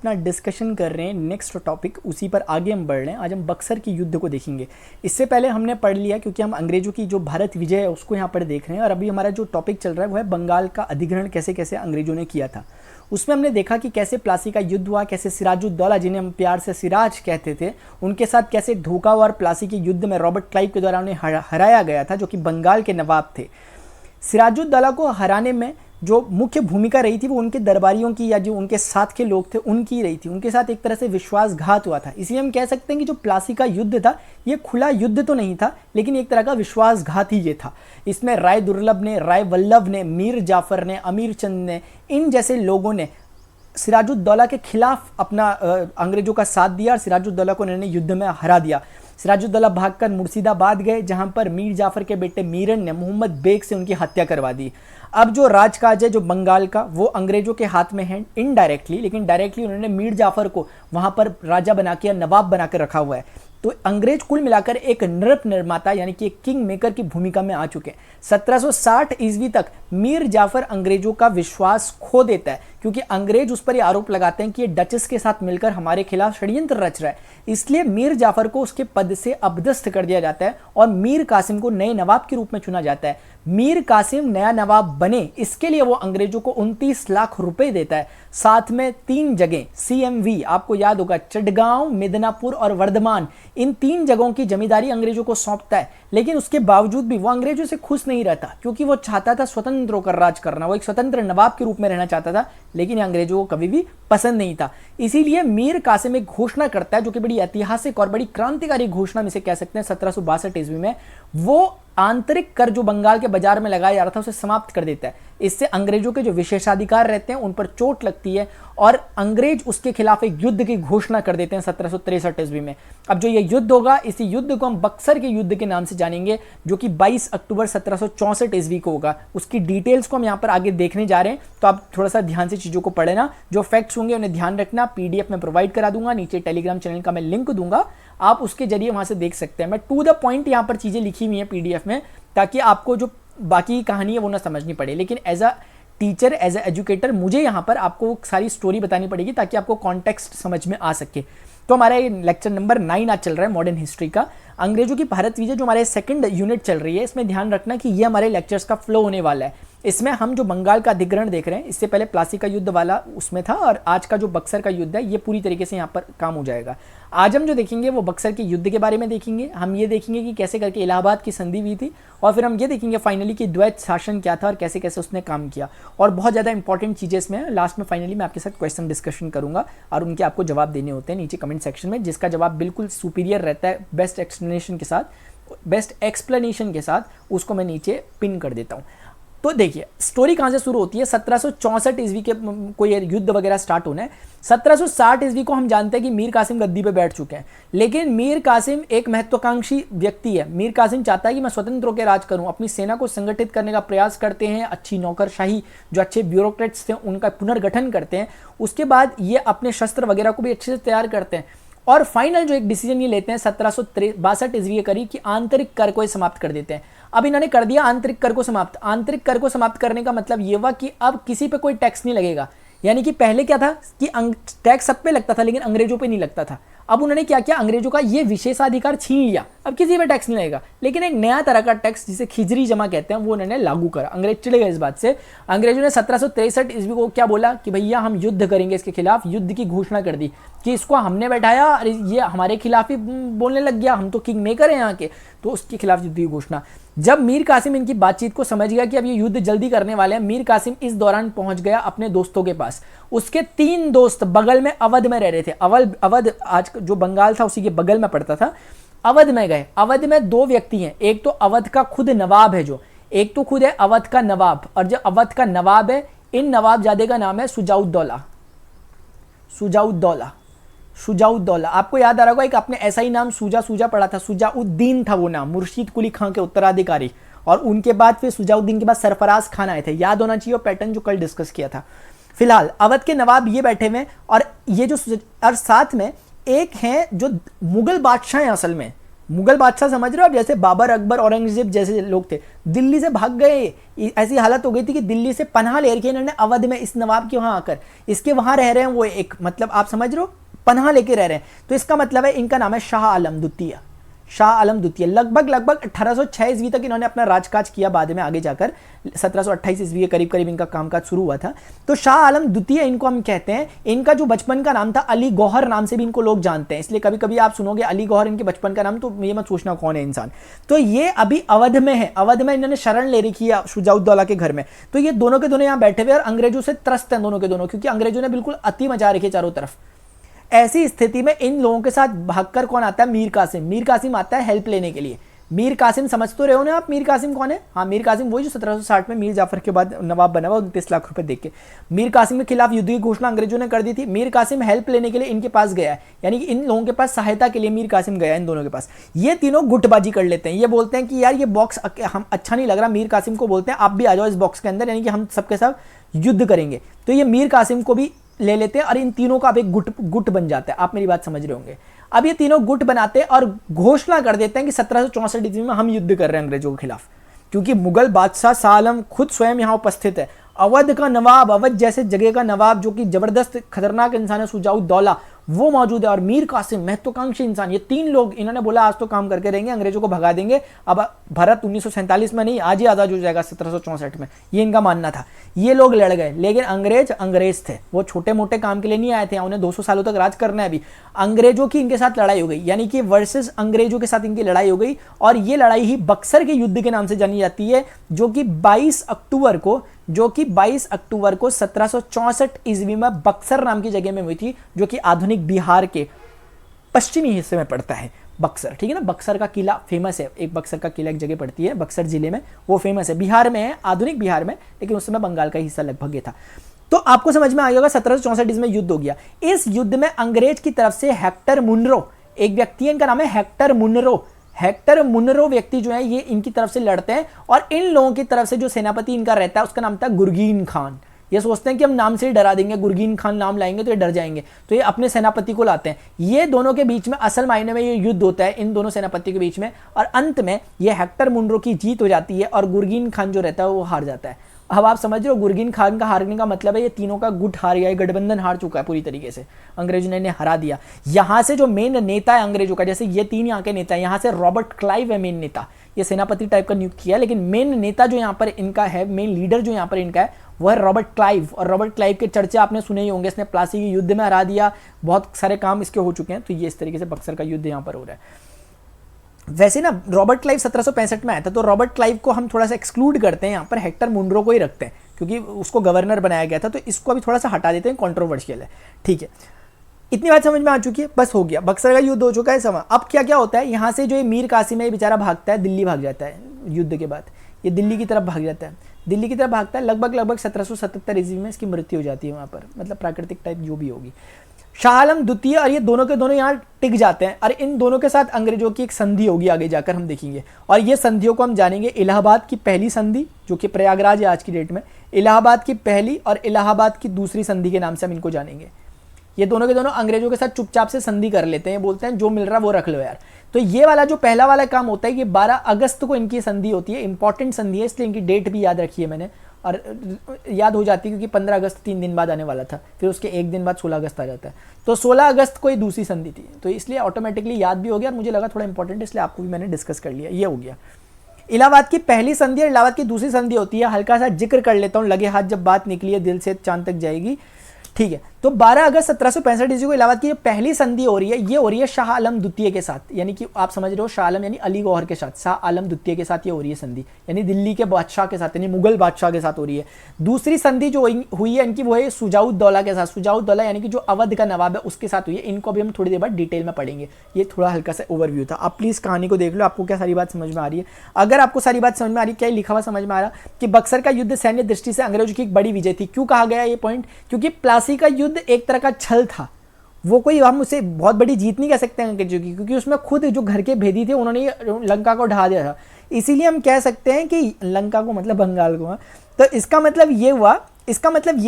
अपना डिस्कशन कर रहे हैं नेक्स्ट टॉपिक, उसी पर आगे हम बढ़ रहे हैं। आज हम बक्सर के युद्ध को देखेंगे। इससे पहले हमने पढ़ लिया, क्योंकि हम अंग्रेजों की जो भारत विजय है उसको यहाँ पर देख रहे हैं, और अभी हमारा जो टॉपिक चल रहा है वो है बंगाल का अधिग्रहण कैसे कैसे अंग्रेजों ने किया था। उसमें हमने देखा कि कैसे प्लासी का युद्ध हुआ, कैसे सिराजुद्दौला, जिन्हें हम प्यार से सिराज कहते थे, उनके साथ कैसे ढोका और प्लासी के युद्ध में रॉबर्ट क्लाइव के द्वारा उन्हें हराया गया था, जो कि बंगाल के नवाब थे। सिराजुद्दौला को हराने में जो मुख्य भूमिका रही थी वो उनके दरबारियों की, या जो उनके साथ के लोग थे उनकी रही थी। उनके साथ एक तरह से विश्वासघात हुआ था। इसलिए हम कह सकते हैं कि जो प्लासी का युद्ध था ये खुला युद्ध तो नहीं था, लेकिन एक तरह का विश्वासघात ही ये था। इसमें राय दुर्लभ ने, राय वल्लभ ने, मीर जाफर ने, अमीर चंद ने, इन जैसे लोगों ने सिराजुद्दौला के खिलाफ अपना अंग्रेजों का साथ दिया और सिराजुद्दौला को उन्होंने युद्ध में हरा दिया। सिराजुद्दौला भागकर मुर्शिदाबाद गए, जहां पर मीर जाफर के बेटे मीरन ने मोहम्मद बेग से उनकी हत्या करवा दी। अब जो राजकाज है जो बंगाल का वो अंग्रेजों के हाथ में है इनडायरेक्टली, लेकिन डायरेक्टली उन्होंने मीर जाफर को वहां पर राजा बना के या नवाब बनाकर रखा हुआ है। तो अंग्रेज कुल मिलाकर एक नृप निर्माता यानी कि एक किंग मेकर की भूमिका में आ चुके हैं। 1760 ईस्वी तक मीर जाफर अंग्रेजों का विश्वास खो देता है, क्योंकि अंग्रेज उस पर यह आरोप लगाते हैं कि ये डचेस के साथ मिलकर हमारे खिलाफ षड्यंत्र रच रहा है। इसलिए मीर जाफर को उसके पद से अपदस्थ कर दिया जाता है और मीर कासिम को नए नवाब के रूप में चुना जाता है। मीर कासिम नया नवाब बने, इसके लिए वो अंग्रेजों को 29 लाख रुपए देता है। साथ में 3 जगह CMV, आपको याद होगा, चटगांव, मिदनापुर और वर्धमान, इन 3 जगहों की जमींदारी अंग्रेजों को सौंपता है। लेकिन उसके बावजूद भी वो अंग्रेजों से खुश नहीं रहता, क्योंकि वो चाहता था स्वतंत्र होकर राज करना, वो एक स्वतंत्र नवाब के रूप में रहना चाहता था, लेकिन अंग्रेजों को कभी भी पसंद नहीं था। इसीलिए मीर कासिम एक घोषणा करता है, जो कि बड़ी ऐतिहासिक और बड़ी क्रांतिकारी घोषणा में से कह सकते हैं। 1762 ईस्वी में वो आंतरिक कर जो बंगाल के बाजार में लगाया जा रहा था उसे समाप्त कर देता है। इससे अंग्रेजों के जो विशेषाधिकार रहते हैं उन पर चोट लगती है और अंग्रेज उसके खिलाफ एक युद्ध की घोषणा कर देते हैं 1763 ईस्वी में। अब जो ये युद्ध होगा, इसी युद्ध को हम बक्सर के युद्ध के नाम से जानेंगे, जो कि 22 अक्टूबर 1764 ईस्वी को होगा। उसकी डिटेल्स को हम यहाँ पर आगे देखने जा रहे हैं, तो आप थोड़ा सा ध्यान से चीजों को पढ़ना। जो फैक्ट्स होंगे उन्हें ध्यान रखना। PDF में प्रोवाइड करा दूंगा, नीचे टेलीग्राम चैनल का मैं लिंक दूंगा, आप उसके जरिए वहां से देख सकते हैं। मैं टू द पॉइंट यहाँ पर चीजें लिखी हुई हैं PDF में, ताकि आपको जो बाकी कहानी है वो ना समझनी पड़े। लेकिन as a teacher, as a educator, मुझे यहाँ पर आपको सारी स्टोरी बतानी पड़ेगी ताकि आपको कॉन्टेक्स्ट समझ में आ सके। तो हमारा ये लेक्चर नंबर 9 आज चल रहा है, मॉडर्न हिस्ट्री का, अंग्रेजों की भारत विजय, जो हमारे सेकंड यूनिट चल रही है। इसमें ध्यान रखना कि ये हमारे लेक्चर्स का फ्लो होने वाला है। इसमें हम जो बंगाल का अधिग्रहण देख रहे हैं, इससे पहले प्लासी का युद्ध वाला उसमें था, और आज का जो बक्सर का युद्ध है ये पूरी तरीके से यहाँ पर काम हो जाएगा। आज हम जो देखेंगे वो बक्सर के युद्ध के बारे में देखेंगे। हम ये देखेंगे कि कैसे करके इलाहाबाद की संधि हुई थी, और फिर हम ये देखेंगे फाइनली कि द्वैत शासन क्या था और कैसे कैसे उसने काम किया। और बहुत ज़्यादा इंपॉर्टेंट चीज़ें इसमें लास्ट में फाइनली मैं आपके साथ क्वेश्चन डिस्कशन करूंगा, और उनके आपको जवाब देने होते हैं नीचे कमेंट सेक्शन में। जिसका जवाब बिल्कुल सुपीरियर रहता है बेस्ट एक्सप्लेनेशन के साथ, उसको मैं नीचे पिन कर देता हूँ। तो देखिए स्टोरी कहां से शुरू होती है। 1764 ईस्वी के कोई युद्ध वगैरह स्टार्ट होना है। 1760 ईस्वी को हम जानते हैं कि मीर कासिम गद्दी पे बैठ चुके हैं, लेकिन मीर कासिम एक महत्वाकांक्षी व्यक्ति है। मीर कासिम चाहता है कि मैं स्वतंत्र होकर राज करूं, अपनी सेना को संगठित करने का प्रयास करते हैं, अच्छी नौकरशाही, जो अच्छे ब्यूरोक्रेट्स थे उनका पुनर्गठन करते हैं। उसके बाद ये अपने शस्त्र वगैरह को भी अच्छे से तैयार करते हैं, और फाइनल जो एक डिसीजन ये लेते हैं 1762 ईस्वी के करीब कि आंतरिक कर को समाप्त कर देते हैं। अब इन्होंने कर दिया आंतरिक कर को समाप्त। आंतरिक कर को समाप्त करने का मतलब ये हुआ कि अब किसी पे कोई टैक्स नहीं लगेगा। यानी कि पहले क्या था कि टैक्स सब पे लगता था, लेकिन अंग्रेजों पे नहीं लगता था। अब उन्होंने क्या किया, अंग्रेजों का ये विशेषाधिकार छीन लिया। अब किसी पे टैक्स नहीं लगेगा, लेकिन एक नया तरह का टैक्स जिसे खिजरी जमा कहते हैं वो उन्होंने लागू करा। अंग्रेज चिढ़ गए इस बात से। अंग्रेजों ने 1763 ईस्वी को क्या बोला कि भैया हम युद्ध करेंगे, इसके खिलाफ युद्ध की घोषणा कर दी कि इसको हमने बैठाया और ये हमारे खिलाफ ही बोलने लग गया, हम तो किंग मेकर हैं यहाँ के, तो उसके खिलाफ युद्ध की घोषणा। जब मीर कासिम इनकी बातचीत को समझ गया कि अब ये युद्ध जल्दी करने वाले हैं, मीर कासिम इस दौरान पहुंच गया अपने दोस्तों के पास। उसके 3 दोस्त बगल में अवध में रह रहे थे। अवध आज जो बंगाल था उसी के बगल में पड़ता था। अवध में गए। अवध में 2 व्यक्ति हैं, एक तो अवध का खुद नवाब है, जो एक तो खुद है अवध का नवाब, और जो अवध का नवाब है, इन नवाबजादे का नाम है शुजाउद्दौला। आपको याद आ रहा होगा एक आपने ऐसा ही नाम सूजा पढ़ा था, शुजाउद्दीन था वो नाम, मुर्शीद कुली खां के उत्तराधिकारी। और उनके बाद फिर शुजाउद्दीन के बाद सरफराज खान आए थे। याद होना चाहिए पैटर्न जो कल डिस्कस किया था। फिलहाल अवध के नवाब ये बैठे हुए, और ये जो और साथ में एक हैं जो मुगल बादशाह हैं असल में, मुगल बादशाह समझ रहे हो आप, जैसे बाबर, अकबर, औरंगजेब जैसे लोग थे, दिल्ली से भाग गए। ऐसी हालत हो गई थी कि दिल्ली से पनाह ले रखी इन्होंने अवध में, इस नवाब के वहां आकर, इसके वहां रह रहे हैं वो, एक मतलब आप समझ रहे हो, पनाह लेके रह रहे हैं। तो इसका मतलब है इनका नाम है शाह आलम द्वितीय। शाह आलम द्वितीय लगभग 1806 ईस्वी तक इन्होंने अपना राजकाज किया, बाद में आगे जाकर 1728 ईस्वी के करीब करीब इनका कामकाज शुरू हुआ था। तो शाह आलम द्वितीय इनको हम कहते हैं। इनका जो बचपन का नाम था अली गौहर नाम से भी इनको लोग जानते हैं, इसलिए कभी कभी आप सुनोगे अली गौहर इनके बचपन का नाम, तो ये मत सोचना कौन है इंसान। तो ये अभी अवध में है, अवध में इन्होंने शरण ले रखी है शुजाउद्दौला के घर में। तो ये दोनों के दोनों यहाँ बैठे हुए और अंग्रेजों से त्रस्त हैं दोनों के दोनों, क्योंकि अंग्रेजों ने बिल्कुल अति मचा रखी है चारों तरफ। ऐसी स्थिति में इन लोगों के साथ भागकर कौन आता है? मीर कासिम। मीर कासिम आता है हेल्प लेने के लिए। मीर कासिम समझ तो रहे हो ना आप मीर कासिम कौन है? हाँ, मीर कासिम वही जो 1760 में मीर जाफर के बाद नवाब बना हुआ 29 लाख रुपए देके। मीर कासिम के खिलाफ युद्ध की घोषणा अंग्रेजों ने कर दी थी। मीर कासिम हेल्प लेने के लिए इनके पास गया है, यानी कि इन लोगों के पास सहायता के लिए मीर कासिम गया इन दोनों के पास। ये तीनों गुटबाजी कर लेते हैं, ये बोलते हैं कि यार ये बॉक्स हम अच्छा नहीं लग रहा। मीर कासिम को बोलते हैं आप भी आ जाओ इस बॉक्स के अंदर, यानी कि हम सबके साथ युद्ध करेंगे। तो ये मीर कासिम को भी ले लेते हैं और इन तीनों का अब एक गुट बन जाता है। आप मेरी बात समझ रहे होंगे। अब ये तीनों गुट बनाते हैं और घोषणा कर देते हैं कि 1764 ईस्वी में हम युद्ध कर रहे हैं अंग्रेजों के खिलाफ, क्योंकि मुगल बादशाह शाह आलम खुद स्वयं यहां उपस्थित है। अवध का नवाब, अवध जैसे जगह का नवाब जो कि जबरदस्त खतरनाक इंसान है, शुजाउद्दौला, वो मौजूद है, और मीर कासिम महत्वाकांक्षी इंसान। ये तीन लोग इन्होंने बोला आज तो काम करके रहेंगे, अंग्रेजों को भगा देंगे। अब भारत 1947 में नहीं, आज ही आजाद हो जाएगा 1764 में, ये इनका मानना था। ये लोग लड़ गए, लेकिन अंग्रेज थे, वो छोटे मोटे काम के लिए नहीं आए थे, उन्हें 200 सालों तक राज करना है। अभी अंग्रेजों की इनके साथ लड़ाई हो गई, यानी कि वर्सेस अंग्रेजों के साथ इनकी लड़ाई हो गई। और ये लड़ाई ही बक्सर के युद्ध के नाम से जानी जाती है, जो कि 22 अक्टूबर को 1764 ईस्वी में बक्सर नाम की जगह में हुई थी, जो कि आधुनिक बिहार के पश्चिमी हिस्से में पड़ता है बक्सर। ठीक है ना, बक्सर का किला फेमस है, एक बक्सर का किला एक जगह पड़ती है बक्सर जिले में, वो फेमस है, बिहार में है, आधुनिक बिहार में, लेकिन उस समय बंगाल का हिस्सा लगभग ये था। तो आपको समझ में आ गया होगा 1764 ईस्वी में युद्ध हो गया। इस युद्ध में अंग्रेज की तरफ से हेक्टर मुनरो, एक व्यक्ति है, इनका नाम है हेक्टर मुनरो व्यक्ति जो है ये इनकी तरफ से लड़ते हैं। और इन लोगों की तरफ से जो सेनापति इनका रहता है उसका नाम था गुरगीन खान। ये सोचते हैं कि हम नाम से ही डरा देंगे, गुरगीन खान नाम लाएंगे तो ये डर जाएंगे, तो ये अपने सेनापति को लाते हैं। ये दोनों के बीच में असल मायने में ये युद्ध होता है इन दोनों सेनापति के बीच में, और अंत में ये हेक्टर मुनरो की जीत हो जाती है और गुरगीन खान जो रहता है वो हार जाता है। अब आप समझ रहे हो गुरगीन खान का हारने का मतलब है ये तीनों का गुट हार गया, गठबंधन हार चुका है पूरी तरीके से, अंग्रेजों ने इन्हें हरा दिया। यहां से जो मेन नेता है अंग्रेजों का, जैसे ये तीन यहाँ के नेता है, यहाँ से रॉबर्ट क्लाइव है मेन नेता, ये सेनापति टाइप का नियुक्त किया, लेकिन मेन नेता जो यहाँ पर इनका है, मेन लीडर जो यहाँ पर इनका है वो है रॉबर्ट क्लाइव। और रॉबर्ट क्लाइव के चर्चे आपने सुने ही होंगे, इसने प्लासी के युद्ध में हरा दिया, बहुत सारे काम इसके हो चुके हैं। तो ये इस तरीके से बक्सर का युद्ध यहाँ पर हो रहा है। वैसे ना रॉबर्ट क्लाइव 1765 में आया था, तो रॉबर्ट क्लाइव को हम थोड़ा सा एक्सक्लूड करते हैं, यहाँ पर हेक्टर मुनरो को ही रखते हैं क्योंकि उसको गवर्नर बनाया गया था, तो इसको अभी थोड़ा सा हटा देते हैं, कंट्रोवर्शियल है। ठीक है, इतनी बात समझ में आ चुकी है, बस हो गया, बक्सर का युद्ध हो चुका है समय। अब क्या क्या होता है, यहाँ से जो ये मीर कासिम है ये बेचारा भागता है, दिल्ली भाग जाता है युद्ध के बाद, ये दिल्ली की तरफ भाग जाता है, दिल्ली की तरफ भागता है। लगभग 1777 ईस्वी में इसकी मृत्यु हो जाती है वहाँ पर, मतलब प्राकृतिक टाइप जो भी होगी। शाह आलम द्वितीय और ये दोनों के दोनों यहाँ टिक जाते हैं, और इन दोनों के साथ अंग्रेजों की एक संधि होगी, आगे जाकर हम देखेंगे। और ये संधियों को हम जानेंगे, इलाहाबाद की पहली संधि जो कि प्रयागराज है आज की डेट में, इलाहाबाद की पहली और इलाहाबाद की दूसरी संधि के नाम से हम इनको जानेंगे। ये दोनों के दोनों अंग्रेजों के साथ चुपचाप से संधि कर लेते हैं, बोलते हैं जो मिल रहा वो रख लो यार। तो ये वाला जो पहला वाला काम होता है, ये 12 अगस्त को इनकी संधि होती है, इंपॉर्टेंट संधि है, इसलिए इनकी डेट भी याद रखी है मैंने, और याद हो जाती है क्योंकि 15 अगस्त 3 दिन बाद आने वाला था, फिर उसके एक दिन बाद 16 अगस्त आ जाता है, तो 16 अगस्त को ये दूसरी संधि थी, तो इसलिए ऑटोमेटिकली याद भी हो गया, और मुझे लगा थोड़ा इंपॉर्टेंट है इसलिए आपको भी मैंने डिस्कस कर लिया। ये हो गया इलाहाबाद की पहली संधि, और इलाहाबाद की दूसरी संधि होती है, हल्का सा जिक्र कर लेता हूँ, लगे हाथ जब बात निकली है दिल से चांद तक जाएगी। ठीक है, तो 12 अगस्त 1765 ईस्वी को इलाहाबाद की जो पहली संधि हो रही है, ये हो रही है शाह आलम द्वितीय के साथ, यानी कि आप समझ रहे हो शाह आलम यानी अली गौहर के साथ, शाह आलम द्वितीय के साथ ये हो रही है संधि, यानी दिल्ली के बादशाह के साथ, यानी मुगल बादशाह के साथ हो रही है। दूसरी संधि जो हुई है इनकी वो है शुजाउद्दौला के साथ, शुजाउद्दौला यानी कि जो अवध का नवाब है उसके साथ हुई है। इनको अभी हम थोड़ी देर बाद डिटेल में पढ़ेंगे, ये थोड़ा हल्का सा ओवरव्यू था। आप प्लीज कहानी को देख लो, आपको क्या सारी बात समझ में आ रही है। अगर आपको सारी बात समझ में आ रही है, क्या लिखा हुआ समझ में आ रहा कि बक्सर का युद्ध सैन्य दृष्टि से अंग्रेजों की एक बड़ी विजय थी। क्यों कहा गया ये पॉइंट, क्योंकि प्लासी का युद्ध एक तरह का छल था, वो कोई हम उसे बहुत बड़ी जीत नहीं कह सकते हैं क्योंकि उसमें खुद जो घर के भेदी थे उन्होंने लंका को ढा दिया था, इसीलिए हम कह सकते हैं कि लंका को मतलब बंगाल को। तो इसका मतलब ये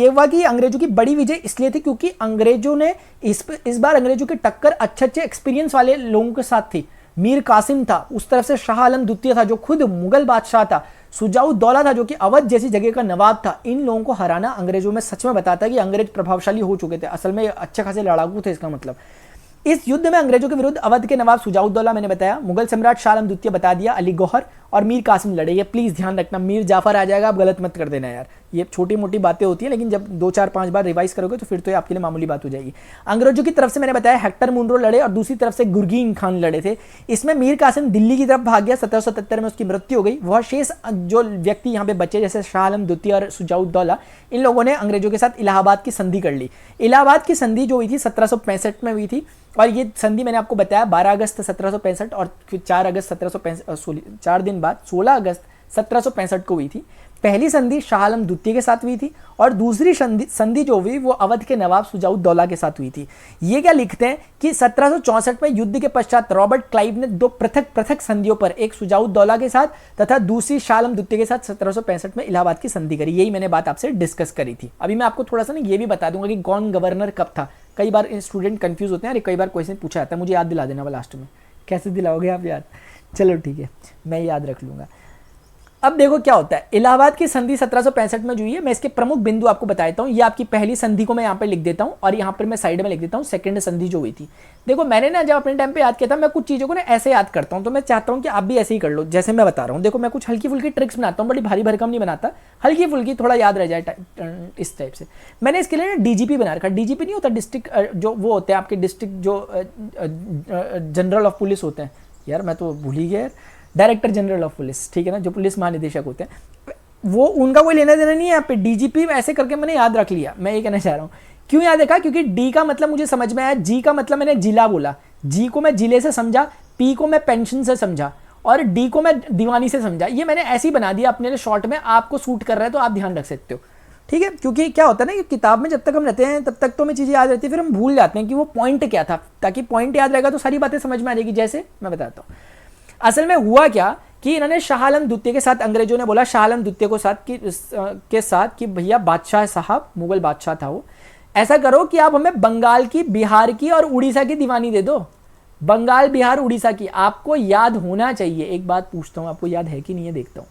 हुआ कि अंग्रेजों की बड़ी विजय इसलिए थी क्योंकि अंग्रेजों ने इस बार अंग्रेजों की टक्कर अच्छे एक्सपीरियंस वाले लोगों के साथ थी, मीर कासिम था, उस तरफ से शाह आलम द्वितीय था जो खुद मुगल बादशाह था, शुजाउद्दौला था जो कि अवध जैसी जगह का नवाब था। इन लोगों को हराना अंग्रेजों में सच में बताता है कि अंग्रेज प्रभावशाली हो चुके थे, असल में अच्छे खासे लड़ाकू थे इसका मतलब। इस युद्ध में अंग्रेजों के विरुद्ध अवध के नवाब शुजाउद्दौला मैंने बताया, मुगल सम्राट शाह आलम द्वितीय बता दिया, अली गौहर और मीर कासिम लड़े। ये प्लीज ध्यान रखना, मीर जाफर आ जाएगा, आप गलत मत कर देना यार, ये छोटी मोटी बातें होती है लेकिन जब 2 4 5 बार रिवाइज करोगे तो फिर तो ये आपके लिए मामूली बात हो जाएगी। अंग्रेजों की तरफ से मैंने बताया हेक्टर मुनरो लड़े और दूसरी तरफ से गुरगीन खान लड़े थे। इसमें मीर कासिम दिल्ली की तरफ भाग गया, 1777 में उसकी मृत्यु हो गई। वह शेष जो व्यक्ति यहाँ पे बचे जैसे शाह आलम द्वितीय और शुजाउद्दौला, इन लोगों ने अंग्रेजों के साथ इलाहाबाद की संधि कर ली। इलाहाबाद की संधि जो हुई थी 1765 में हुई थी और ये संधि मैंने आपको बताया 12 अगस्त 1765 और फिर 4 अगस्त 1765 4 दिन बाद 16 अगस्त 1765 को हुई थी। पहली संधि शाह आलम द्वितीय के साथ हुई थी और दूसरी संधि जो हुई वो अवध के नवाब शुजाउद्दौला के साथ हुई थी। ये क्या लिखते हैं कि 1764 में युद्ध के पश्चात रॉबर्ट क्लाइव ने 2 पृथक संधियों पर, एक शुजाउद्दौला के साथ तथा दूसरी शाह आलम द्वितीय के साथ 1765 में इलाहाबाद की संधि करी। यही मैंने बात आपसे डिस्कस करी थी। अभी मैं आपको थोड़ा सा ना ये भी बता दूंगा कि कौन गवर्नर कब था। कई बार स्टूडेंट कंफ्यूज होते हैं, अरे कई बार क्वेश्चन पूछा जाता है, मुझे याद दिला देना वो लास्ट में। कैसे दिलाओगे आप याद? चलो ठीक है, मैं याद रख लूंगा। अब देखो क्या होता है, इलाहाबाद की संधि 1765 में जो हुई है, मैं इसके प्रमुख बिंदु आपको बता देता हूँ। ये आपकी पहली संधि को मैं यहाँ पे लिख देता हूँ और यहाँ पर मैं साइड में लिख देता हूँ सेकंड संधि जो हुई थी। देखो मैंने ना जब अपने टाइम पे याद किया था, मैं कुछ चीज़ों को ना ऐसे याद करता हूँ, तो मैं चाहता हूँ कि आप भी ऐसे ही कर लो जैसे मैं बता रहा हूँ। देखो मैं कुछ हल्की फुल्की ट्रिक्स बनाता हूँ, बड़ी भारी भरकम नहीं बनाता, हल्की फुल्की थोड़ा याद रह जाए इस टाइप से। मैंने इसके लिए ना डीजीपी बना रखा। डीजीपी नहीं होता डिस्ट्रिक्ट, जो वो होते हैं आपके डिस्ट्रिक्ट जो जनरल ऑफ पुलिस होते हैं, यार मैं तो भूल ही गया यार, डायरेक्टर जनरल ऑफ पुलिस, ठीक है ना, जो पुलिस महानिदेशक होते हैं, वो उनका कोई लेना देना नहीं है यहाँ पे। डीजीपी ऐसे करके मैंने याद रख लिया। मैं ये कहना चाह रहा हूँ, क्यों याद रखा? क्योंकि डी का मतलब मुझे समझ में आया, जी का मतलब मैंने जिला बोला, जी को मैं जिले से समझा, पी को मैं पेंशन से समझा और डी को मैं दीवानी से समझा। ये मैंने ऐसे ही बना दिया अपने लिए शॉर्ट में, आपको सूट कर रहा है तो आप ध्यान रख सकते हो, ठीक है। क्योंकि क्या होता है ना कि किताब में जब तक हम रहते हैं तब तक तो हमें चीज़ें याद रहती है, फिर हम भूल जाते हैं कि वो पॉइंट क्या था। ताकि पॉइंट याद रहेगा तो सारी बातें समझ में आ जाएगी। जैसे मैं बताता हूँ असल में हुआ क्या कि इन्होंने शाह आलम द्वितीय के साथ, अंग्रेजों ने बोला शाह आलम द्वितीय के साथ कि भैया बादशाह साहब, मुगल बादशाह था वो, ऐसा करो कि आप हमें बंगाल की, बिहार की और उड़ीसा की दीवानी दे दो। बंगाल, बिहार, उड़ीसा की। आपको याद होना चाहिए, एक बात पूछता हूँ, आपको याद है कि नहीं है देखता हूँ।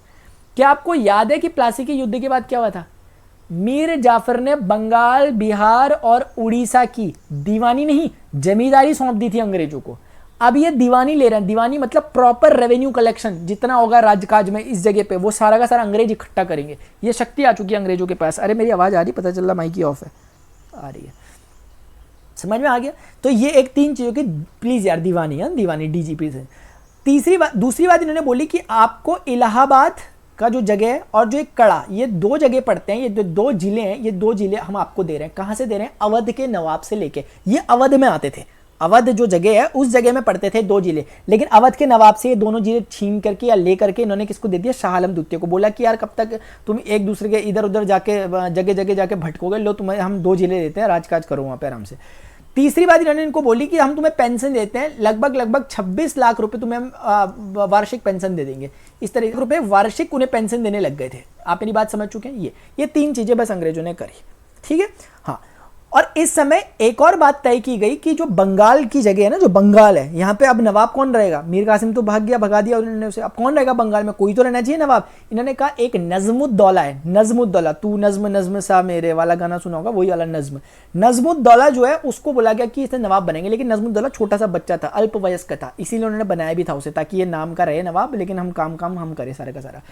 क्या आपको याद है कि प्लासी के युद्ध के बाद क्या हुआ था? मीर जाफर ने बंगाल, बिहार और उड़ीसा की दीवानी नहीं, जमींदारी सौंप दी थी अंग्रेजों को। अब ये दीवानी ले रहे हैं। दीवानी मतलब प्रॉपर रेवेन्यू कलेक्शन, जितना होगा राजकाज में इस जगह पे वो सारा का सारा अंग्रेज इकट्ठा करेंगे। ये शक्ति आ चुकी है अंग्रेजों के पास। अरे मेरी आवाज़ आ रही, पता चल रहा माइक ही ऑफ है, आ रही है, समझ में आ गया? तो ये एक 3 चीज़ों की प्लीज़ यार, दीवानी है, दीवानी डीजीपी से। दूसरी बात इन्होंने बोली कि आपको इलाहाबाद का जो जगह है और जो एक कड़ा, ये 2 जगह पड़ते हैं, ये 2 जिले हैं, ये 2 जिले हम आपको दे रहे हैं। कहाँ से दे रहे हैं? अवध के नवाब से लेके। ये अवध में आते थे, अवध जो जगह है उस जगह में पड़ते थे 2 जिले, लेकिन अवध के नवाब से ये दोनों जिले छीन करके या ले करके इन्होंने किसको दे दिया? शाह आलम द्वितीय को। बोला कि यार कब तक तुम एक दूसरे के इधर उधर जाके जगह जगह जाके भटकोगे, लो तुम्हें हम 2 जिले देते हैं, राजकाज करो वहाँ पे आराम से। तीसरी बात इन्होंने इनको बोली कि हम तुम्हें पेंशन देते हैं, लगभग 26 लाख रुपए तुम्हें हम वार्षिक पेंशन दे देंगे। इस तरह के रुपए वार्षिक उन्हें पेंशन देने लग गए थे। आप मेरी बात समझ चुके हैं? ये 3 चीजें बस अंग्रेजों ने करी, ठीक है। हाँ, और इस समय एक और बात तय की गई कि जो बंगाल की जगह है ना, जो बंगाल है, यहाँ पे अब नवाब कौन रहेगा? मीर कासिम तो भाग गया, भगा दिया उन्होंने उसे, अब कौन रहेगा बंगाल में? कोई तो रहना चाहिए नवाब। इन्होंने कहा एक नजमुद्दौला है। नजमुद्दौला, तू नज्म नज्म सा मेरे वाला गाना सुना होगा, वही वाला नज्म। नजमुद्दौला जो है उसको बोला गया कि इसे नवाब बनेंगे, लेकिन नजमुद्दौला छोटा सा बच्चा था, अल्पवयस्क था, इसीलिए उन्होंने बनाया भी था उसे, ताकि ये नाम का रहे नवाब, लेकिन हम काम हम करें सारे का सारा।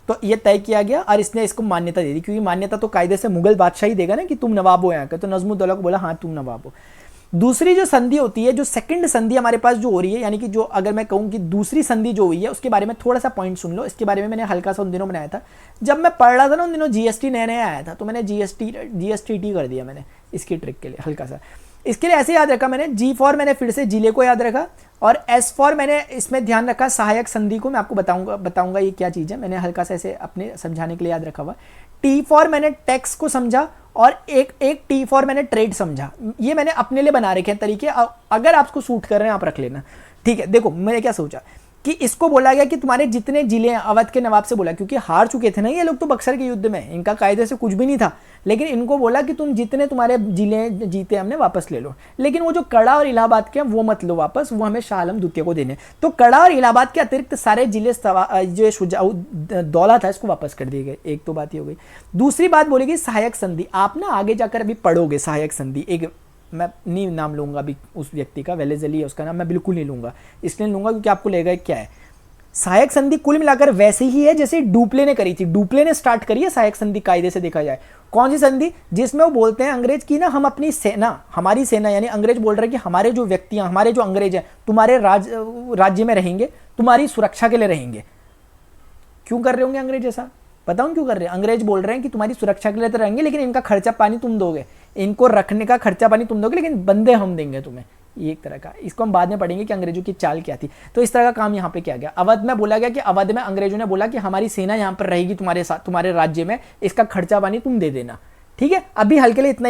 तो ये तय किया गया और इसने इसको मान्यता दे दी, क्योंकि मान्यता तो कायदे से मुगल बादशाह ही देगा ना कि तुम नवाब हो यहाँ का। तो नजमुद्दौला को बोला हाँ तुम नवाब हो। दूसरी जो संधि होती है, जो सेकंड संधि हमारे पास जो हो रही है, यानी कि जो अगर मैं कहूँ कि दूसरी संधि जो हुई है उसके बारे में थोड़ा सा पॉइंट सुन लो। इसके बारे में मैंने हल्का सा उन दिनों बनाया था, जब मैं पढ़ रहा था ना उन दिनों जीएसटी नया नया आया था, तो मैंने जीएसटी कर दिया मैंने इसकी ट्रिक के लिए हल्का सा। इसके लिए ऐसे याद रखा मैंने, जी फॉर मैंने फिर से जिले को याद रखा, और एस फॉर मैंने इसमें ध्यान रखा सहायक संधि को। मैं आपको बताऊंगा ये क्या चीज़ है, मैंने हल्का सा ऐसे अपने समझाने के लिए याद रखा हुआ। टी फॉर मैंने टैक्स को समझा, और एक टी फॉर मैंने ट्रेड समझा। ये मैंने अपने लिए बना रखे हैं तरीके, अगर आपको सूट कर रहे हैं आप रख लेना, ठीक है। देखो मैंने क्या सोचा, कि इसको बोला गया कि तुम्हारे जितने जिले हैं, अवध के नवाब से बोला, क्योंकि हार चुके थे ना ये लोग तो बक्सर के युद्ध में, इनका कायदे से कुछ भी नहीं था, लेकिन इनको बोला कि तुम जितने तुम्हारे जिले जीते हमने वापस ले लो, लेकिन वो जो कड़ा और इलाहाबाद के वो मत लो वापस, वो हमें शाह आलम द्वितीय को देने। तो कड़ा और इलाहाबाद के अतिरिक्त सारे जिले जो शुजाऊ दौला था इसको वापस कर दिए गए। एक तो बात ये हो गई। दूसरी बात बोलेगी सहायक संधि। आप ना आगे जाकर अभी पढ़ोगे सहायक संधि, एक मैं नहीं नाम लूंगा अभी उस व्यक्ति का, वेलेजली है उसका नाम, मैं बिल्कुल नहीं लूंगा, इसलिए लूंगा क्योंकि आपको लगेगा क्या है। सहायक संधि कुल मिलाकर वैसे ही है जैसे डुप्ले ने करी थी। डुप्ले ने स्टार्ट करी है सहायक संधि कायदे से देखा जाए। कौन सी संधि? जिसमें वो बोलते हैं अंग्रेज की ना हम अपनी सेना, हमारी सेना यानी अंग्रेज बोल रहे हैं कि हमारे जो व्यक्तियां, हमारे जो अंग्रेज हैं तुम्हारे राज्य में रहेंगे, तुम्हारी सुरक्षा के लिए रहेंगे। क्यों कर रहे होंगे अंग्रेज ऐसा? बताऊं क्यों कर रहे हैं? अंग्रेज बोल रहे हैं कि तुम्हारी सुरक्षा के लिए तो रहेंगे, लेकिन इनका खर्चा पानी तुम दोगे, इनको रखने का खर्चा पानी तुम दोगे, लेकिन बंदे हम देंगे तुम्हें। ये एक तरह का, इसको हम बाद में पढ़ेंगे कि अंग्रेजों की चाल क्या थी। तो इस तरह का काम यहाँ पे किया गया। अवध में बोला गया कि अवध में अंग्रेजों ने बोला कि हमारी सेना यहाँ पर रहेगी तुम्हारे साथ, तुम्हारे राज्य में, इसका खर्चा पानी तुम दे देना। ठीक है, अभी हल्के के लिए इतना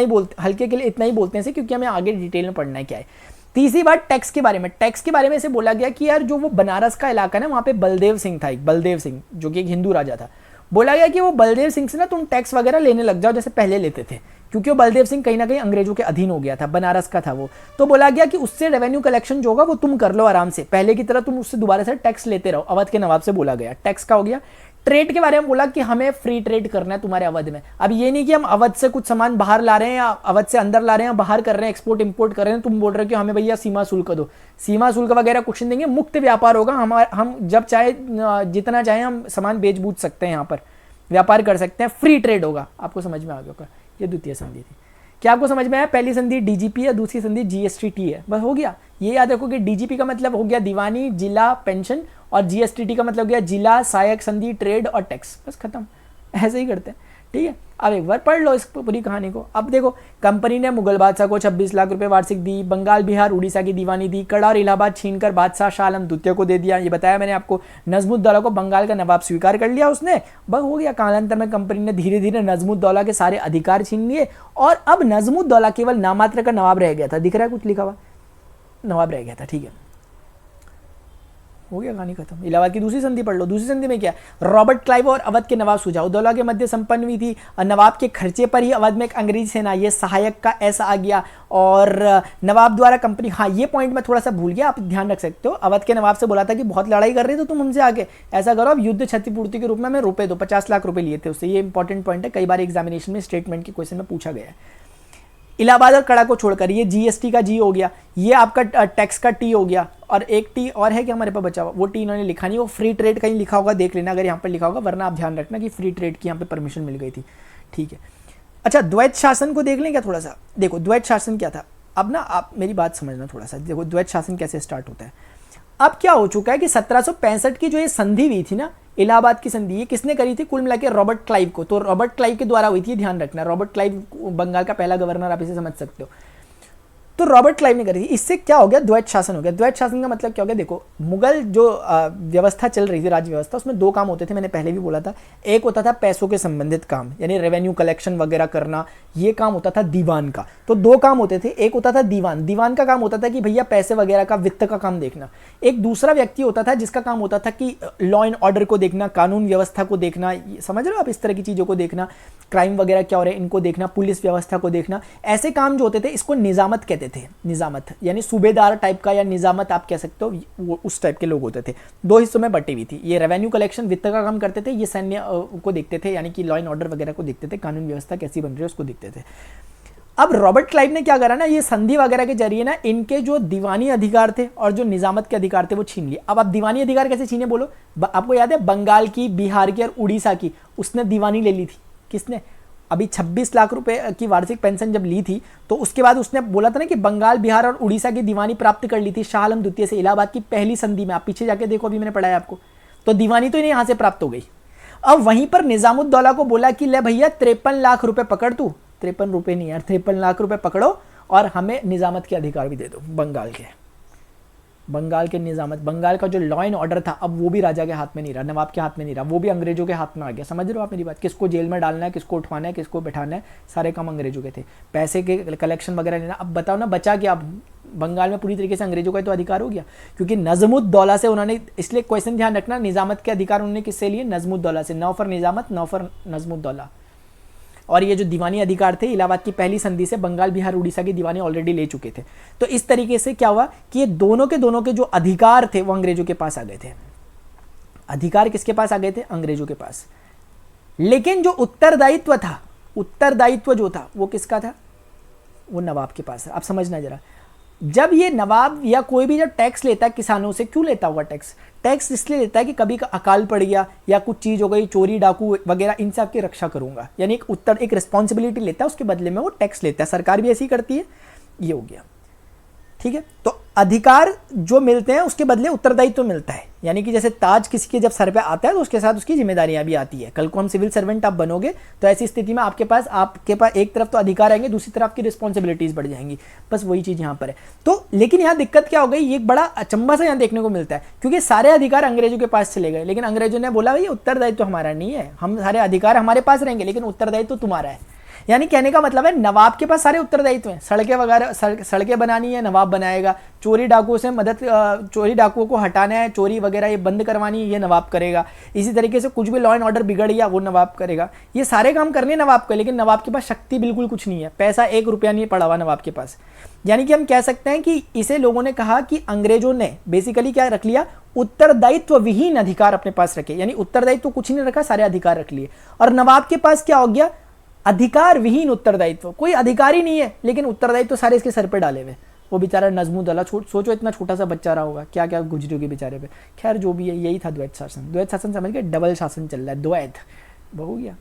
ही बोलते हैं क्योंकि हमें आगे डिटेल में पढ़ना है क्या है। तीसरी बात टैक्स के बारे में। टैक्स के बारे में इसे बोला गया कि यार जो वो बनारस का इलाका ना, वहां पे बलदेव सिंह था, एक बलदेव सिंह जो कि एक हिंदू राजा था। बोला गया कि वो बलदेव सिंह से ना तुम टैक्स वगैरह लेने लग जाओ जैसे पहले लेते थे, क्योंकि वो बलदेव सिंह कहीं ना कहीं अंग्रेजों के अधीन हो गया था, बनारस का था वो। तो बोला गया कि उससे रेवेन्यू कलेक्शन जो होगा वो तुम कर लो आराम से, पहले की तरह तुम उससे दोबारा से टैक्स लेते रहो। अवध के नवाब से बोला गया। टैक्स का हो गया। ट्रेड के बारे में बोला कि हमें फ्री ट्रेड करना है तुम्हारे अवध में। अब ये नहीं कि हम अवध से कुछ सामान बाहर ला रहे हैं या अवध से अंदर ला रहे हैं, बाहर कर रहे हैं, एक्सपोर्ट इंपोर्ट कर रहे हैं, तुम बोल रहे हो कि हमें भैया सीमा शुल्क दो। सीमा शुल्क वगैरह कुछ नहीं देंगे, मुक्त व्यापार होगा। हम जब चाहे जितना चाहे हम सामान बेच बूझ सकते हैं, यहाँ पर व्यापार कर सकते हैं, फ्री ट्रेड होगा। आपको समझ में आ गया होगा। ये द्वितीय संधि थी। क्या आपको समझ में आया? पहली संधि डीजीपी है, दूसरी संधि जीएसटीटी है। बस हो गया। ये याद रखो कि डीजीपी का मतलब हो गया दीवानी, जिला, पेंशन, और जीएसटीटी का मतलब हो गया जिला, सहायक संधि, ट्रेड और टैक्स। बस खत्म। ऐसे ही करते हैं। ठीक है, अब एक बार पढ़ लो इस पूरी कहानी को। अब देखो, कंपनी ने मुगल बादशाह को 26 लाख रुपए वार्षिक दी, बंगाल, बिहार, उड़ीसा की दीवानी दी, कड़ा और इलाहाबाद छीनकर बादशाह शाह आलम द्वितीय को दे दिया। ये बताया मैंने आपको। नजमुद्दौला को बंगाल का नवाब स्वीकार कर लिया उसने। बस हो गया। कालांतर में कंपनी ने धीरे धीरे नजमुद्दौला के सारे अधिकार छीन लिए और अब नजमुद्दौला केवल नामात्र का नवाब रह गया था। दिख रहा है कुछ लिखा हुआ? नवाब रह गया था। ठीक है, हो गया, कहानी खत्म। इलाहाबाद की दूसरी संधि पढ़ लो। दूसरी संधि में क्या? रॉबर्ट क्लाइव और अवध के नवाब सुजाउद्दौला के मध्य संपन्न हुई थी। नवाब के खर्चे पर ही अवध में एक अंग्रेजी सेना, ये सहायक का ऐसा आ गया, और नवाब द्वारा कंपनी, हाँ ये पॉइंट मैं थोड़ा सा भूल गया, आप ध्यान रख सकते हो। अवध के नवाब से बोला था कि बहुत लड़ाई कर रहे हो तो तुम हमसे आके ऐसा करो, अब युद्ध क्षतिपूर्ति के रूप में हमें रुपए दो। 50 लाख रुपए लिए थे उससे। ये इंपॉर्टेंट पॉइंट है, कई बार एग्जामिनेशन में स्टेटमेंट के क्वेश्चन में पूछा गया है। इलाहाबाद और कड़ा को छोड़कर ये जीएसटी का जी हो गया, ये आपका टैक्स का टी हो गया, और एक टी और है कि हमारे पास बचा हुआ, वो टी इन्होंने लिखा नहीं, वो फ्री ट्रेड कहीं लिखा होगा, देख लेना अगर यहाँ पर लिखा होगा, वरना आप ध्यान रखना कि फ्री ट्रेड की यहाँ पे परमिशन मिल गई थी। ठीक है, अच्छा द्वैत शासन को देख लें क्या थोड़ा सा? देखो द्वैत शासन क्या था। अब ना आप मेरी बात समझना थोड़ा सा। देखो द्वैत शासन कैसे स्टार्ट होता है। अब क्या हो चुका है कि 1765 की जो ये संधि हुई थी ना, इलाहाबाद की संधि, ये किसने करी थी? कुल मिलाकर रॉबर्ट क्लाइव को। तो रॉबर्ट क्लाइव के द्वारा हुई थी, ध्यान रखना। रॉबर्ट क्लाइव बंगाल का पहला गवर्नर, आप इसे समझ सकते हो। तो रॉबर्ट क्लाइव ने करी थी। इससे क्या हो गया? द्वैत शासन हो गया। द्वैत शासन का मतलब क्या हो गया? देखो, मुगल जो व्यवस्था चल रही थी, राज्य व्यवस्था, उसमें दो काम होते थे, मैंने पहले भी बोला था। एक होता था पैसों के संबंधित काम, यानी रेवेन्यू कलेक्शन वगैरह करना, ये काम होता था दीवान का। तो दो काम होते थे। एक होता था दीवान, दीवान का काम होता था कि भैया पैसे वगैरह का, वित्त का काम देखना। एक दूसरा व्यक्ति होता था जिसका काम होता था कि लॉ एंड ऑर्डर को देखना, कानून व्यवस्था को देखना, समझ रहे हो आप, इस तरह की चीज़ों को देखना, क्राइम वगैरह क्या हो रहे हैं इनको देखना, पुलिस व्यवस्था को देखना। ऐसे काम जो होते थे इसको निजामत कहते थे। निजामत यानी सूबेदार टाइप का, या निजामत आप कह सकते हो, वो उस टाइप के लोग होते थे। दो हिस्सों में बटी हुई थी। ये रेवेन्यू कलेक्शन, वित्त का काम करते थे, ये सैन्य को देखते थे, यानी कि लॉ एंड ऑर्डर वगैरह को देखते थे, कानून व्यवस्था कैसी बन रही है उसको देखते थे। अब रॉबर्ट क्लाइव ने क्या करा ना, ये संधि वगैरह के जरिए ना इनके जो दीवानी अधिकार थे और जो निजामत के अधिकार थे वो छीन लिए। अब आप दीवानी अधिकार कैसे छीने बोलो? आपको याद है बंगाल की, बिहार की और उड़ीसा की उसने दीवानी ले ली थी। किसने? अभी 26 लाख रुपए की वार्षिक पेंशन जब ली थी तो उसके बाद उसने बोला था ना कि बंगाल, बिहार और उड़ीसा की दीवानी प्राप्त कर ली थी शाह आलम द्वितीय से, इलाहाबाद की पहली संधि में। आप पीछे जाके देखो, अभी मैंने पढ़ाया आपको। तो दीवानी तो इन्हें यहां से प्राप्त हो गई। अब वहीं पर निजामुद्दौला को बोला कि ले भैया 53 लाख रुपए पकड़, तू 53 रुपए नहीं यार, 53 लाख रुपए पकड़ो और हमें निजामत के अधिकार भी दे दो। बंगाल के निजामत, बंगाल का जो लॉ एंड ऑर्डर था अब वो भी राजा के हाथ में नहीं रहा, नवाब के हाथ में नहीं रहा, वो भी अंग्रेजों के हाथ में आ गया। समझ रहे हो आप मेरी बात? किसको जेल में डालना है, किसको उठवाना है, किसको बैठाना है, सारे काम अंग्रेजों के थे। पैसे के कलेक्शन वगैरह लेना। अब बताओ ना बचा क्या? अब बंगाल में पूरी तरीके से अंग्रेजों का तो अधिकार हो गया, क्योंकि नजमुद्दौला से उन्होंने, इसलिए क्वेश्चन ध्यान रखना, निजामत के अधिकार उन्होंने किससे लिए? नजमुद्दौला से। नौ फॉर निजामत, नौ फॉर नजमुद्दौला। और ये जो दीवानी अधिकार थे, इलाहाबाद की पहली संधि से बंगाल, बिहार, उड़ीसा के दीवाने ऑलरेडी ले चुके थे। तो इस तरीके से क्या हुआ कि ये दोनों के जो अधिकार थे वो अंग्रेजों के पास आ गए थे। अधिकार किसके पास आ गए थे? अंग्रेजों के पास। लेकिन जो उत्तरदायित्व था, उत्तरदायित्व जो था वो किसका था? वो नवाब के पास है। आप समझना जरा, जब ये नवाब या कोई भी जब टैक्स लेता है किसानों से, क्यों लेता हुआ टैक्स? टैक्स इसलिए लेता है कि कभी अकाल पड़ गया या कुछ चीज़ हो गई, चोरी डाकू वगैरह, इनसे आपकी रक्षा करूंगा, यानी एक रिस्पॉन्सिबिलिटी लेता है, उसके बदले में वो टैक्स लेता है। सरकार भी ऐसी करती है। ये हो गया, ठीक है। तो अधिकार जो मिलते हैं उसके बदले उत्तरदायित्व तो मिलता है, यानी कि जैसे ताज किसी के जब सर पे आता है तो उसके साथ उसकी जिम्मेदारियां भी आती है। कल को हम सिविल सर्वेंट आप बनोगे तो ऐसी स्थिति में आपके पास एक तरफ तो अधिकार आएंगे, दूसरी तरफ आपकी रिस्पॉन्सिबिलिटीज बढ़ जाएंगी। बस वही चीज यहाँ पर है। तो लेकिन यहाँ दिक्कत क्या हो गई, ये एक बड़ा अचंभा सा यहाँ देखने को मिलता है, क्योंकि सारे अधिकार अंग्रेजों के पास चले गए, लेकिन अंग्रेजों ने बोला भाई उत्तरदायित्व हमारा नहीं है, हम सारे अधिकार हमारे पास रहेंगे लेकिन उत्तरदायित्व तुम्हारा है। यानी कहने का मतलब है नवाब के पास सारे उत्तरदायित्व हैं। सड़कें वगैरह, सड़कें बनानी है नवाब बनाएगा, चोरी डाकुओं से मदद, चोरी डाकुओं को हटाना है, चोरी वगैरह ये बंद करवानी है, ये नवाब करेगा। इसी तरीके से कुछ भी लॉ एंड ऑर्डर बिगड़ गया वो नवाब करेगा। ये सारे काम करने नवाब को, लेकिन नवाब के पास शक्ति बिल्कुल कुछ नहीं है, पैसा 1 रुपया नहीं पड़ा हुआ नवाब के पास। यानी कि हम कह सकते हैं कि इसे लोगों ने कहा कि अंग्रेजों ने बेसिकली क्या रख लिया, उत्तरदायित्व विहीन अधिकार अपने पास रखे, यानी उत्तरदायित्व कुछ नहीं रखा, सारे अधिकार रख लिए। और नवाब के पास क्या हो गया, अधिकार विहीन उत्तरदायित्व, कोई अधिकार ही नहीं है लेकिन उत्तरदायित्व सारे इसके सर पे डाले हुए। वो बेचारा नजमुद्दौला, सोचो इतना छोटा सा बच्चा रहा होगा, क्या क्या गुजरी होगी बेचारे पे। खैर जो भी है, यही था द्वैत शासन। द्वैत शासन समझ के, डबल शासन चल रहा है, द्वैत हो गया,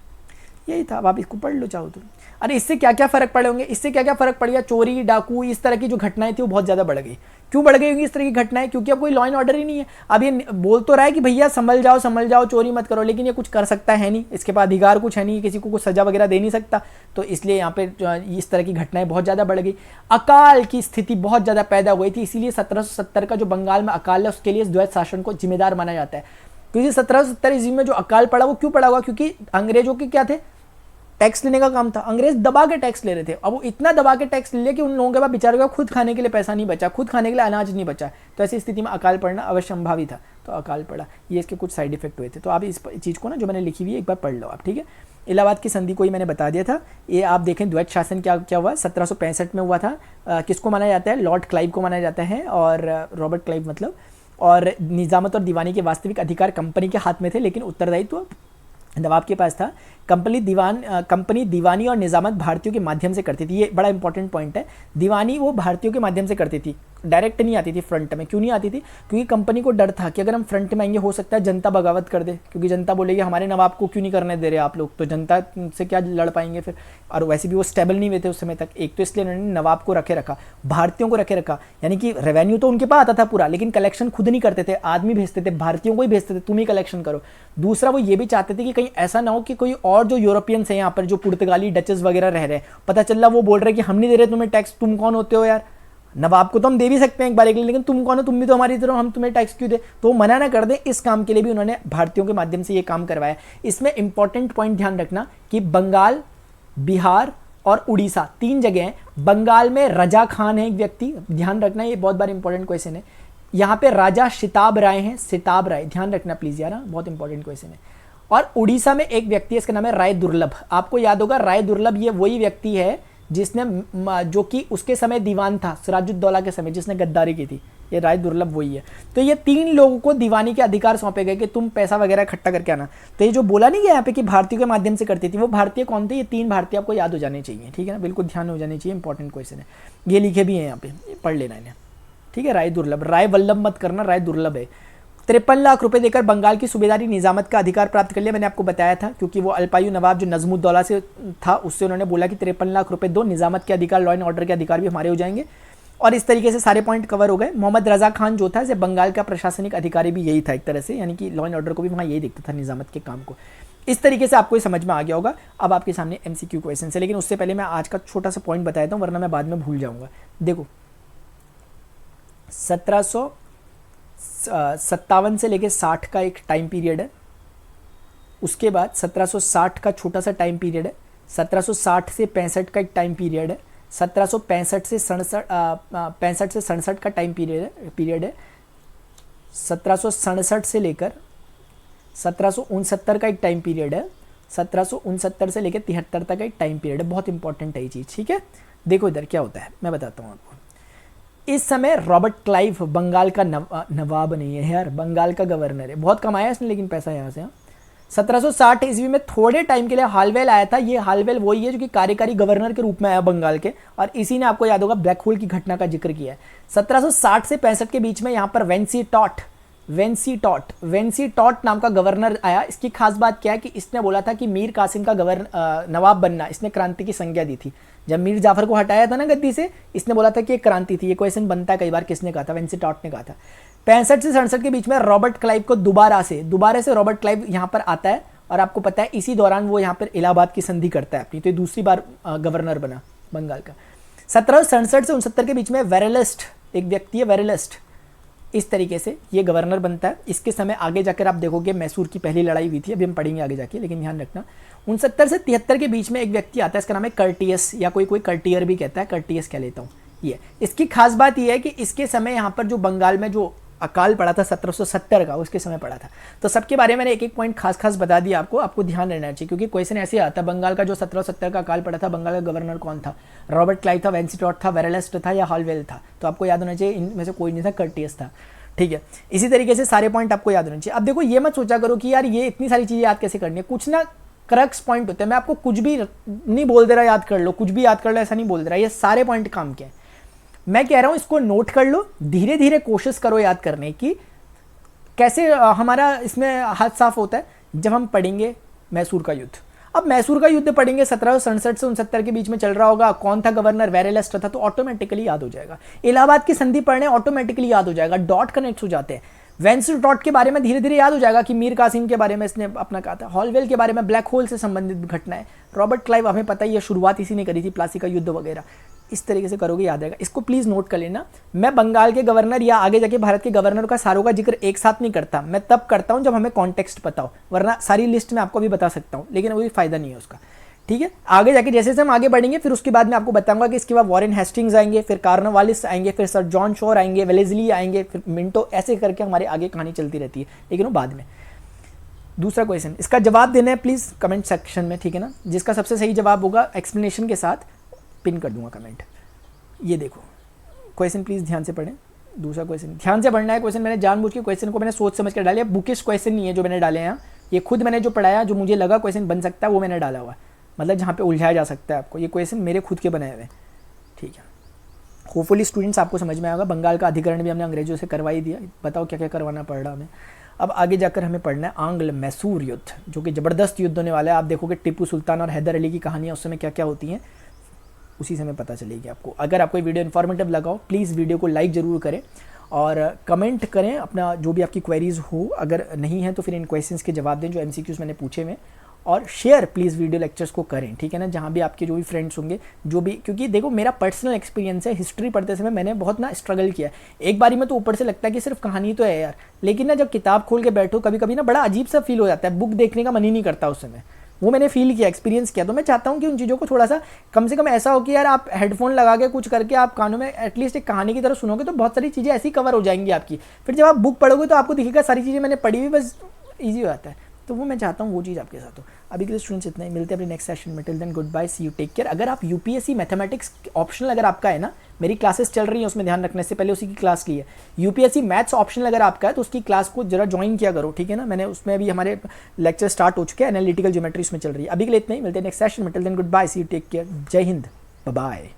यही था। अब आप इसको पढ़ लो चाहो तो। अरे इससे क्या क्या फर्क पड़े होंगे, इससे क्या क्या फर्क पड़ गया, चोरी डाकू इस तरह की जो घटनाएं थी वो बहुत ज्यादा बढ़ गई। क्यों बढ़ गई होंगी इस तरह की घटनाएं? क्योंकि अब कोई लॉ एंड ऑर्डर ही नहीं है। अब ये बोल तो रहा है कि भैया संभल जाओ, चोरी मत करो, लेकिन ये कुछ कर सकता है नहीं, इसके पास अधिकार कुछ है नहीं, किसी को कुछ सजा वगैरह दे नहीं सकता। तो इसलिए यहाँ पे इस तरह की घटनाएं बहुत ज़्यादा बढ़ गई। अकाल की स्थिति बहुत ज़्यादा पैदा हुई थी, इसीलिए 1770 का जो बंगाल में अकाल है उसके लिए द्वैत शासन को जिम्मेदार माना जाता है। क्योंकि 1770 ईस्वी में जो अकाल पड़ा वो क्यों पड़ा हुआ, क्योंकि अंग्रेजों के क्या थे, टैक्स लेने का काम था। अंग्रेज दबा के टैक्स ले रहे थे। अब वो इतना दबा के टैक्स ले लिया कि उन लोगों के पास बेचारों का खुद खाने के लिए पैसा नहीं बचा, खुद खाने के लिए अनाज नहीं बचा। तो ऐसी स्थिति में अकाल पड़ना अवश्यंभावी था, तो अकाल पड़ा। ये इसके कुछ साइड इफेक्ट हुए थे। तो आप इस चीज़ को ना जो मैंने लिखी हुई है एक बार पढ़ लो आप, ठीक है। इलाहाबाद की संधि को ही मैंने बता दिया था। ये आप देखें द्वैत शासन क्या क्या हुआ, 1765 में हुआ था। किसको माना जाता है? लॉर्ड क्लाइव को माना जाता है, और रॉबर्ट क्लाइव मतलब। और निजामत और दीवानी के वास्तविक अधिकार कंपनी के हाथ में थे, लेकिन उत्तरदायित्व नवाब के पास था। कंपनी दीवानी और निजामत भारतीयों के माध्यम से करती थी। ये बड़ा इंपॉर्टेंट पॉइंट है। दीवानी वो भारतीयों के माध्यम से करती थी, डायरेक्ट नहीं आती थी फ्रंट में। क्यों नहीं आती थी? क्योंकि कंपनी को डर था कि अगर हम फ्रंट में आएंगे हो सकता है जनता बगावत कर दे, क्योंकि जनता बोलेगी हमारे नवाब को क्यों नहीं करने दे रहे आप लोग, तो जनता से क्या लड़ पाएंगे फिर। और वैसे भी वो स्टेबल नहीं हुए थे उस समय तक। एक तो इसलिए उन्होंने नवाब को रखे रखा, भारतीयों को रखे रखा, यानी कि रेवेन्यू तो उनके पास आता था पूरा, लेकिन कलेक्शन खुद नहीं करते थे, आदमी भेजते थे, भारतीयों को ही भेजते थे, तुम ही कलेक्शन करो। दूसरा वो ये भी चाहते थे कि कहीं ऐसा ना हो कि कोई और जो यूरोपियंस हैं यहाँ पर, जो पुर्तगाली डचेस वगैरह रह रहे हैं, पता चल रहा वो बोल रहे कि हम नहीं दे रहे तुम्हें टैक्स, तुम कौन होते हो यार, नवाब को तो हम दे भी सकते हैं एक बार एक लिए, लेकिन तुम कौन हो, तुम भी तो हमारी तरह, हम तुम्हें टैक्स क्यों दे। तो मना ना कर दे, इस काम के लिए भी उन्होंने भारतीयों के माध्यम से ये काम करवाया। इसमें इंपॉर्टेंट पॉइंट ध्यान रखना कि बंगाल, बिहार और उड़ीसा 3 जगह हैं। बंगाल में रजा खान है एक व्यक्ति, ध्यान रखना, ये बहुत बार इंपॉर्टेंट क्वेश्चन है। यहाँ पे राजा सिताब राय हैं, सिताब राय, ध्यान रखना प्लीज यार, बहुत इंपॉर्टेंट क्वेश्चन है। और उड़ीसा में एक व्यक्ति है, इसका नाम है राय दुर्लभ। आपको याद होगा राय दुर्लभ ये वही व्यक्ति है जिसने, जो कि उसके समय दीवान था सिराजुद्दौला के समय, जिसने गद्दारी की थी। ये राय दुर्लभ वही है। तो ये 3 लोगों को दीवानी के अधिकार सौंपे गए कि तुम पैसा वगैरह इकट्ठा करके आना। तो ये जो बोला नहीं गया यहाँ पे कि भारतीयों के माध्यम से करती थी, वो भारतीय कौन थे? ये 3 भारतीय आपको याद हो जाने चाहिए, ठीक है ना, बिल्कुल ध्यान हो जाने चाहिए, इंपॉर्टेंट क्वेश्चन है। ये लिखे भी हैं यहाँ पे, पढ़ लेना इन्हें, ठीक है। राय दुर्लभ, राय वल्लभ मत करना, राय दुर्लभ है। 53 लाख रुपए देकर बंगाल की सूबेदारी निजामत का अधिकार प्राप्त कर लिया। मैंने आपको बताया था, क्योंकि वो अल्पायु नवाब जो नजमुद्दौला से था, उससे उन्होंने बोला कि 53 लाख रुपए दो, निजामत के अधिकार, लॉ एंड ऑर्डर के अधिकार भी हमारे हो जाएंगे। और इस तरीके से सारे पॉइंट कवर हो गए। मोहम्मद रजा खान जो था, जैसे बंगाल का प्रशासनिक अधिकारी भी यही था एक तरह से, यानी कि लॉ एंड ऑर्डर को भी वहाँ यही दिखता था, निजामत के काम को। इस तरीके से आपको ये समझ में आ गया होगा। अब आपके सामने MCQ क्वेश्चन है, लेकिन उससे पहले मैं आज का छोटा सा पॉइंट बताया था, वरना मैं बाद में भूल जाऊंगा। देखो 1757 से लेके 60 का एक टाइम पीरियड है, उसके बाद 1760 का छोटा सा टाइम पीरियड है, 1760 से 65 का एक टाइम पीरियड है, 1765 से 67 का टाइम पीरियड है। 1767 से लेकर 1769 का एक टाइम पीरियड है। 1769 से लेकर 73 तक का एक टाइम पीरियड है। बहुत इंपॉर्टेंट है ये चीज़, ठीक है। देखो इधर क्या होता है, मैं बताता हूँ आपको। इस समय रॉबर्ट क्लाइव बंगाल का नवाब नहीं है यार, बंगाल का गवर्नर है। बहुत कमाया इसने लेकिन पैसा यहाँ से। 1760 ईस्वी में थोड़े टाइम के लिए हालवेल आया था। ये हालवेल वही है जो कि कार्यकारी गवर्नर के रूप में आया बंगाल के, और इसी ने आपको याद होगा ब्लैक होल की घटना का जिक्र किया है। 1760 से 65 के बीच में यहाँ पर वेंसी टॉट नाम का गवर्नर आया। इसकी खास बात क्या है कि इसने बोला था कि मीर कासिम का नवाब बनना, इसने क्रांति की संज्ञा दी थी। जब मीर जाफर को हटाया था ना गद्दी से, इसने बोला था कि ये क्रांति थी। ये क्वेश्चन बनता है कई बार, किसने कहा था? वेंसी टॉट ने कहा था। 65 से 67 के बीच में रॉबर्ट क्लाइव को दोबारा से रॉबर्ट क्लाइव यहाँ पर आता है, और आपको पता है इसी दौरान वो यहाँ पर इलाहाबाद की संधि करता है अपनी, तो ये दूसरी बार गवर्नर बना बंगाल का। 1767 से 69 के बीच में वेरेलस्ट एक व्यक्ति है, वेरेलस्ट, इस तरीके से ये गवर्नर बनता है। इसके समय आगे जाकर आप देखोगे मैसूर की पहली लड़ाई हुई थी, अभी हम पढ़ेंगे आगे जाके, लेकिन ध्यान रखना 69 से 73 के बीच में एक व्यक्ति आता है, इसका नाम है कर्टियस, या कोई कर्टियर भी कहता है, कर्टियस कह लेता हूँ। ये इसकी खास बात यह है कि इसके समय यहाँ पर जो बंगाल में जो अकाल पड़ा था 1770 का, उसके समय पड़ा था। तो सबके बारे में मैंने एक एक पॉइंट खास बता दिया आपको ध्यान रहना चाहिए, क्योंकि क्वेश्चन ऐसे आता है बंगाल का जो 1770 का अकाल पड़ा था, बंगाल का गवर्नर कौन था? रॉबर्ट क्लाइव था, वेंसी टॉट था, वेरेलस्ट था, या हालवेल था? तो आपको याद होना चाहिए इनमें से कोई नहीं था, कर्टियस था, ठीक है। इसी तरीके से सारे पॉइंट आपको याद होने चाहिए। अब देखो ये मत सोचा करो कि यार ये इतनी सारी चीज़ें याद कैसे करनी है, कुछ ना क्रक्स पॉइंट होते हैं। मैं आपको कुछ भी नहीं बोल दे रहा याद कर लो, कुछ भी याद कर लो ऐसा नहीं बोल दे रहा, ये सारे पॉइंट काम के हैं। मैं कह रहा हूँ इसको नोट कर लो, धीरे धीरे कोशिश करो याद करने की। कैसे हमारा इसमें हाथ साफ होता है? जब हम पढ़ेंगे मैसूर का युद्ध। अब मैसूर का युद्ध पढ़ेंगे 1767 से 69 के बीच में चल रहा होगा, कौन था गवर्नर? वेरेलस्ट था, तो ऑटोमेटिकली याद हो जाएगा। इलाहाबाद की संधि पढ़ने ऑटोमेटिकली याद हो जाएगा, डॉट कनेक्ट हो जाते हैं। वेंसी टॉट के बारे में धीरे धीरे याद हो जाएगा कि मीर कासिम के बारे में इसने अपना कहा था। हॉलवेल के बारे में ब्लैक होल से संबंधित घटना है। रॉबर्ट क्लाइव हमें पता ही है, शुरुआत इसी ने करी थी, प्लासी का युद्ध वगैरह। इस तरीके से करोगे याद आएगा। इसको प्लीज़ नोट कर लेना। मैं बंगाल के गवर्नर या आगे जाके भारत के गवर्नर का सारों का जिक्र एक साथ नहीं करता, मैं तब करता हूं जब हमें कॉन्टेक्स्ट पता हो, वरना सारी लिस्ट में आपको भी बता सकता हूं, लेकिन वो भी फायदा नहीं है उसका, ठीक है। आगे जाके जैसे जैसे हम आगे बढ़ेंगे, फिर उसके बाद मैं आपको बताऊंगा कि इसके बाद वॉरेन हेस्टिंग्स आएंगे, फिर कार्नवालिस आएंगे, फिर सर जॉन शोर आएंगे, वेलेस्ली आएंगे, फिर मिंटो, ऐसे करके हमारे आगे कहानी चलती रहती है, लेकिन वो बाद में। दूसरा क्वेश्चन, इसका जवाब देना है प्लीज़ कमेंट सेक्शन में, ठीक है ना। जिसका सबसे सही जवाब होगा एक्सप्लेनेशन के साथ पिन कर दूंगा कमेंट। ये देखो क्वेश्चन प्लीज़ ध्यान से पढ़ें। दूसरा क्वेश्चन ध्यान से पढ़ना है। क्वेश्चन मैंने जानबूझ के क्वेश्चन को मैंने सोच समझ कर डाले, बुकिश क्वेश्चन नहीं है जो मैंने डाले हैं, ये खुद मैंने जो पढ़ाया, जो मुझे लगा क्वेश्चन बन सकता है वो मैंने डाला हुआ, मतलब जहाँ पे उलझाया जा सकता है आपको। ये क्वेश्चन मेरे खुद के बनाए हुए, ठीक है। होपफुली स्टूडेंट्स आपको समझ में आएगा। बंगाल का अधिकरण भी हमने अंग्रेजों से करवा ही दिया, बताओ क्या क्या करवाना पड़ रहा हमें। अब आगे जाकर हमें पढ़ना है आंग्ल मैसूर युद्ध, जो कि ज़बरदस्त युद्ध होने वाला है। आप देखोगे टिप्पू सुल्तान और हैदर अली की कहानियाँ उस समय क्या क्या होती हैं, उसी समय पता चलेगी आपको। अगर आपको वीडियो इन्फॉर्मेटिव लगा हो, प्लीज़ वीडियो को लाइक ज़रूर करें और कमेंट करें अपना जो भी आपकी क्वेरीज़ हो। अगर नहीं है तो फिर इन क्वेश्चंस के जवाब दें जो MCQs मैंने पूछे हुए, और शेयर प्लीज़ वीडियो लेक्चर्स को करें, ठीक है ना। जहाँ भी आपके जो भी फ्रेंड्स होंगे, जो भी, क्योंकि देखो मेरा पर्सनल एक्सपीरियंस है, हिस्ट्री पढ़ते समय मैंने बहुत ना स्ट्रगल किया। एक बारी में तो ऊपर से लगता है कि सिर्फ कहानी तो है यार, लेकिन ना जब किताब खोल के बैठो कभी कभी ना बड़ा अजीब सा फील हो जाता है, बुक देखने का मन ही नहीं करता उस समय। वो मैंने फील किया, एक्सपीरियंस किया। तो मैं चाहता हूँ कि उन चीज़ों को थोड़ा सा कम से कम ऐसा हो कि यार आप हेडफोन लगा के कुछ करके आप कानों में एटलीस्ट एक कहानी की तरह सुनोगे तो बहुत सारी चीज़ें ऐसी कवर हो जाएंगी आपकी। फिर जब आप बुक पढ़ोगे तो आपको दिखेगा सारी चीज़ें मैंने पढ़ी हुई, बस ईजी हो जाता है। तो वो मैं चाहता हूँ वो चीज़ आपके साथ हो। अभी के लिए स्टूडेंट्स इतना ही, मिलते हैं अपने नेक्स्ट सेशन में। Till then good bye, see you, take care. अगर आप UPSC मैथमेटिक्स ऑप्शनल अगर आपका है ना, मेरी क्लासेस चल रही हैं, उसमें ध्यान रखने से पहले उसी की क्लास ली है। UPSC मैथ्स ऑप्शनल अगर आपका है तो उसकी क्लास को जरा ज्वाइन किया करो, ठीक है ना। मैंने उसमें अभी हमारे लेक्चर स्टार्ट हो चुके हैं, एनालिटिकल ज्योमेट्री उसमें चल रही है। अभी के लिए इतना ही, मिलते हैं नेक्स्ट सेशन में। Till then good bye, see you, take care. Jai Hind, bye bye.